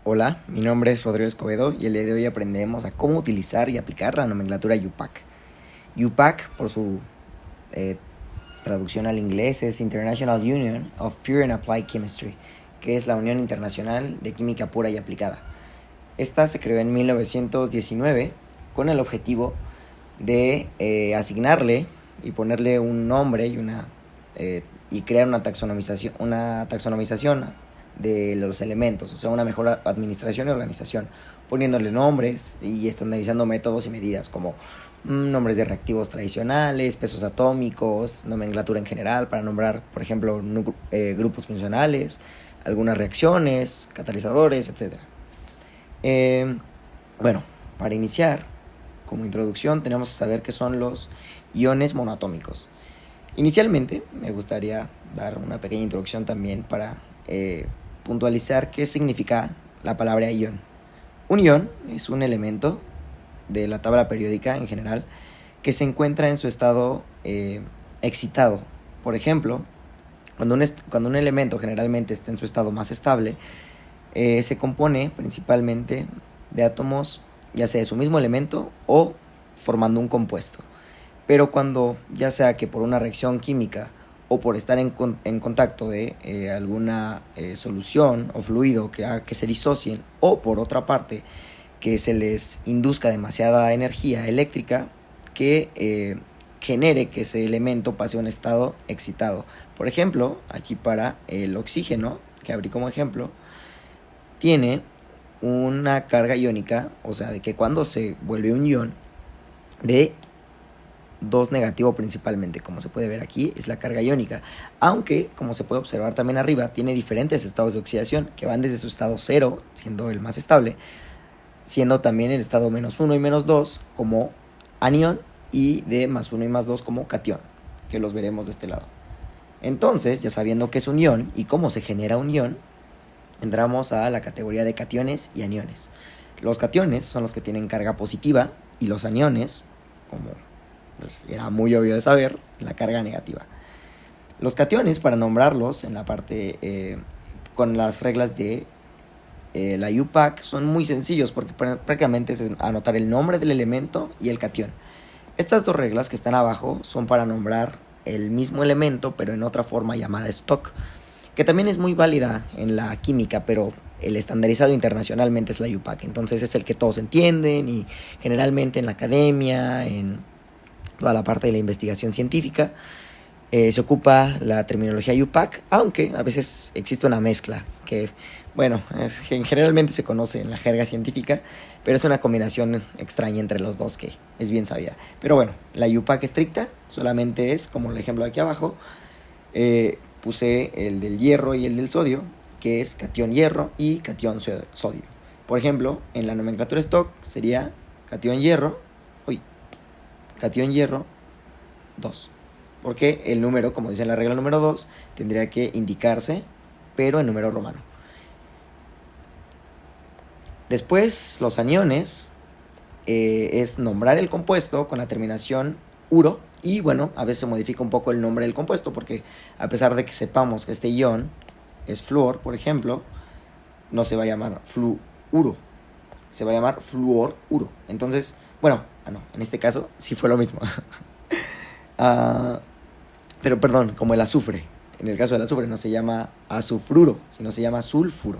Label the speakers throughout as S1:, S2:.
S1: Hola, mi nombre es Rodrigo Escobedo y el día de hoy aprenderemos a cómo utilizar y aplicar la nomenclatura UPAC. UPAC, por su eh, traducción al inglés, es International Union of Pure and Applied Chemistry, que es la Unión Internacional de Química Pura y Aplicada. Esta se creó en 1919 con el objetivo de asignarle y ponerle un nombre y crear una taxonomización de los elementos, o sea, una mejor administración y organización, poniéndole nombres y estandarizando métodos y medidas como nombres de reactivos tradicionales, pesos atómicos, nomenclatura en general para nombrar, por ejemplo, grupos funcionales, algunas reacciones, catalizadores, etc. Bueno, para iniciar, como introducción, tenemos que saber qué son los iones monoatómicos. Inicialmente, me gustaría dar una pequeña introducción también para puntualizar qué significa la palabra ion. Un ion es un elemento de la tabla periódica en general que se encuentra en su estado excitado. Por ejemplo, cuando un elemento generalmente está en su estado más estable, se compone principalmente de átomos, ya sea de su mismo elemento o formando un compuesto. Pero cuando, ya sea que por una reacción química o por estar en contacto de alguna solución o fluido que haga que se disocien, o por otra parte que se les induzca demasiada energía eléctrica que genere que ese elemento pase a un estado excitado. Por ejemplo, aquí para el oxígeno, que abrí como ejemplo, tiene una carga iónica, o sea, de que cuando se vuelve un ion de 2 negativo principalmente, como se puede ver aquí, es la carga iónica, aunque como se puede observar también arriba, tiene diferentes estados de oxidación que van desde su estado 0, siendo el más estable, siendo también el estado -1 y -2 como anión y de +1 y +2 como catión, que los veremos de este lado. Entonces, ya sabiendo qué es un ion y cómo se genera un ion, entramos a la categoría de cationes y aniones. Los cationes son los que tienen carga positiva y los aniones, como pues era muy obvio de saber, la carga negativa. Los cationes, para nombrarlos en la parte con las reglas de la UPAC, son muy sencillos porque prácticamente es anotar el nombre del elemento y el catión. Estas dos reglas que están abajo son para nombrar el mismo elemento pero en otra forma llamada stock, que también es muy válida en la química, pero el estandarizado internacionalmente es la UPAC. Entonces es el que todos entienden y generalmente en la academia, en toda la parte de la investigación científica, se ocupa la terminología UPAC, aunque a veces existe una mezcla que, bueno, generalmente se conoce en la jerga científica, pero es una combinación extraña entre los dos que es bien sabida. Pero bueno, la UPAC estricta solamente es, como el ejemplo de aquí abajo, puse el del hierro y el del sodio, que es catión hierro y catión sodio. Por ejemplo, en la nomenclatura stock sería catión hierro 2. Porque el número, como dice la regla número 2, tendría que indicarse, pero en número romano. Después, los aniones es nombrar el compuesto con la terminación uro. Y bueno, a veces se modifica un poco el nombre del compuesto, porque a pesar de que sepamos que este ion es flúor, por ejemplo, no se va a llamar fluuro, se va a llamar fluoruro. Entonces, bueno, no, en este caso sí fue lo mismo. Pero perdón, como el azufre. En el caso del azufre no se llama azufruro, sino se llama sulfuro.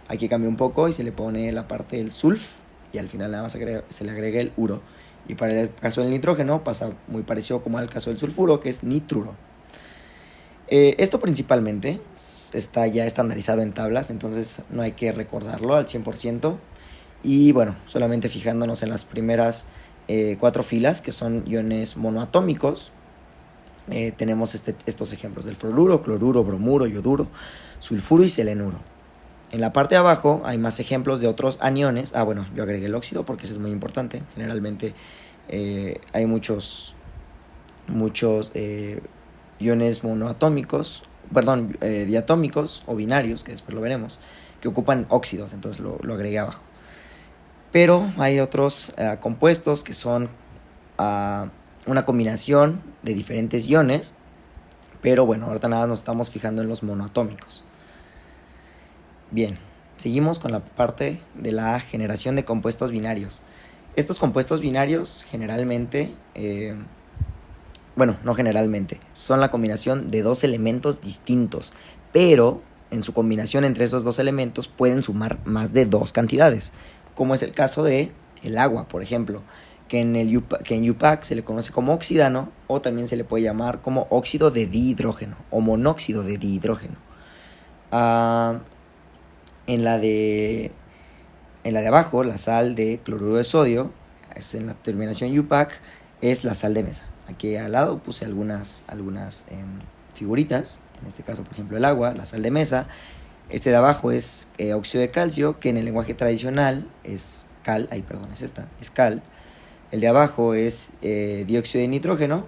S1: Aquí cambia un poco y se le pone la parte del sulf y al final nada más se le agrega el uro. Y para el caso del nitrógeno pasa muy parecido como al caso del sulfuro, que es nitruro. Esto principalmente está ya estandarizado en tablas, entonces no hay que recordarlo al 100%. Y bueno, solamente fijándonos en las primeras 4 filas, que son iones monoatómicos, tenemos estos ejemplos del fluoruro, cloruro, bromuro, yoduro, sulfuro y selenuro. En la parte de abajo hay más ejemplos de otros aniones. Bueno, yo agregué el óxido porque eso es muy importante. Generalmente hay muchos iones monoatómicos, diatómicos o binarios, que después lo veremos, que ocupan óxidos, entonces lo agregué abajo. Pero hay otros compuestos que son una combinación de diferentes iones, pero bueno, ahorita nada nos estamos fijando en los monoatómicos. Bien, seguimos con la parte de la generación de compuestos binarios. Estos compuestos binarios generalmente, no generalmente, son la combinación de dos elementos distintos, pero en su combinación entre esos dos elementos pueden sumar más de dos cantidades, como es el caso de el agua, por ejemplo, que en UPAC se le conoce como oxidano, o también se le puede llamar como óxido de dihidrógeno o monóxido de dihidrógeno. En la de abajo, la sal de cloruro de sodio, es en la terminación UPAC, es la sal de mesa. Aquí al lado puse algunas figuritas, en este caso por ejemplo el agua, la sal de mesa. Este de abajo es óxido de calcio, que en el lenguaje tradicional es cal, es cal. El de abajo es dióxido de nitrógeno,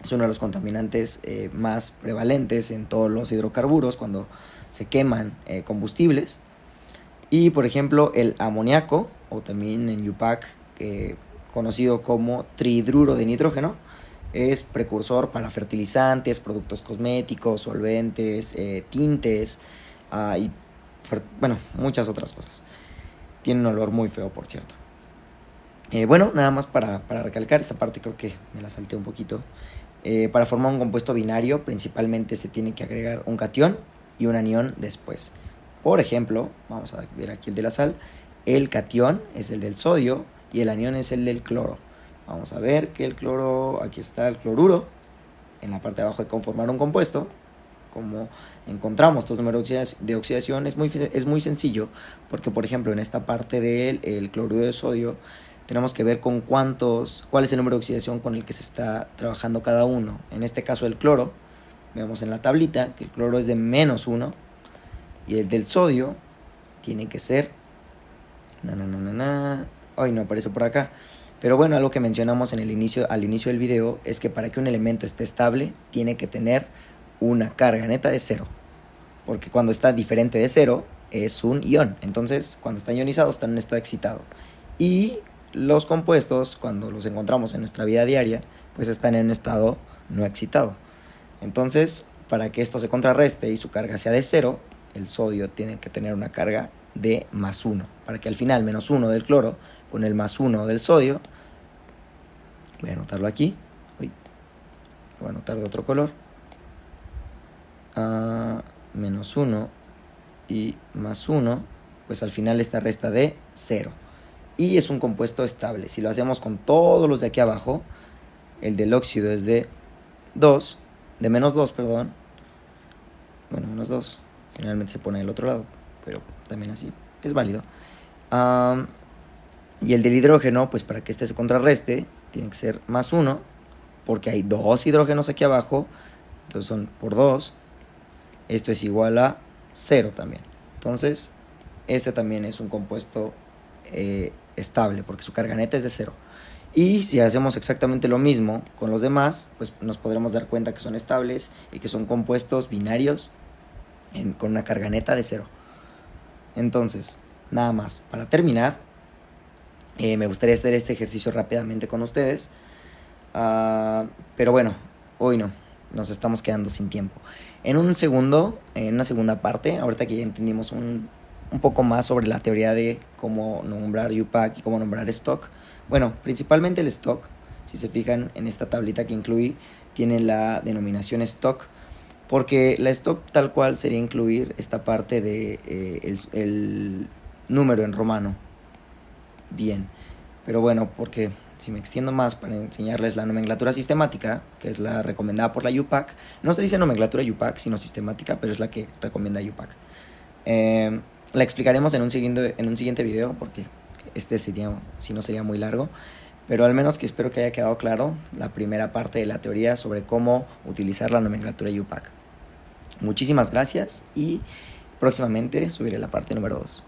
S1: es uno de los contaminantes más prevalentes en todos los hidrocarburos cuando se queman combustibles. Y por ejemplo el amoníaco, o también en UPAC conocido como trihidruro de nitrógeno, es precursor para fertilizantes, productos cosméticos, solventes, tintes y muchas otras cosas. Tiene un olor muy feo, por cierto. Nada más para recalcar esta parte, creo que me la salté un poquito. Para formar un compuesto binario, principalmente se tiene que agregar un catión y un anión después. Por ejemplo, vamos a ver aquí el de la sal. El catión es el del sodio y el anión es el del cloro. Vamos a ver que el cloro, aquí está el cloruro. En la parte de abajo de conformar un compuesto. Como encontramos estos números de oxidación, es muy sencillo, porque por ejemplo en esta parte del cloruro de sodio tenemos que ver con cuál es el número de oxidación con el que se está trabajando cada uno. En este caso el cloro, vemos en la tablita que el cloro es de -1 y el del sodio tiene que ser hoy no aparece por acá. Pero bueno, algo que mencionamos al inicio del video es que para que un elemento esté estable tiene que tener una carga neta de 0, porque cuando está diferente de 0 es un ion. Entonces cuando está ionizado está en un estado excitado, y los compuestos cuando los encontramos en nuestra vida diaria pues están en un estado no excitado. Entonces para que esto se contrarreste y su carga sea de 0, el sodio tiene que tener una carga de +1, para que al final -1 del cloro con el +1 del sodio, voy a anotarlo aquí, voy a anotar de otro color, -1 y +1, pues al final esta resta de 0 y es un compuesto estable. Si lo hacemos con todos los de aquí abajo, el del óxido es de -2, -2, generalmente se pone del otro lado, pero también así es válido. Y el del hidrógeno, pues para que este se contrarreste, tiene que ser +1, porque hay 2 hidrógenos aquí abajo, entonces son por 2. Esto es igual a 0 también. Entonces, este también es un compuesto estable, porque su carga neta es de 0. Y si hacemos exactamente lo mismo con los demás, pues nos podremos dar cuenta que son estables y que son compuestos binarios con una carga neta de 0. Entonces, nada más, para terminar, me gustaría hacer este ejercicio rápidamente con ustedes. Pero bueno, hoy no, nos estamos quedando sin tiempo. En una segunda parte, ahorita que ya entendimos un poco más sobre la teoría de cómo nombrar UPAC y cómo nombrar stock. Bueno, principalmente el stock, si se fijan en esta tablita que incluí, tiene la denominación stock, porque la stock tal cual sería incluir esta parte de el número en romano. Bien, pero bueno, porque si me extiendo más para enseñarles la nomenclatura sistemática, que es la recomendada por la UPAC, no se dice nomenclatura UPAC, sino sistemática, pero es la que recomienda UPAC. La explicaremos en un siguiente video, porque este sería muy largo, pero al menos que espero que haya quedado claro la primera parte de la teoría sobre cómo utilizar la nomenclatura UPAC. Muchísimas gracias y próximamente subiré la parte número 2.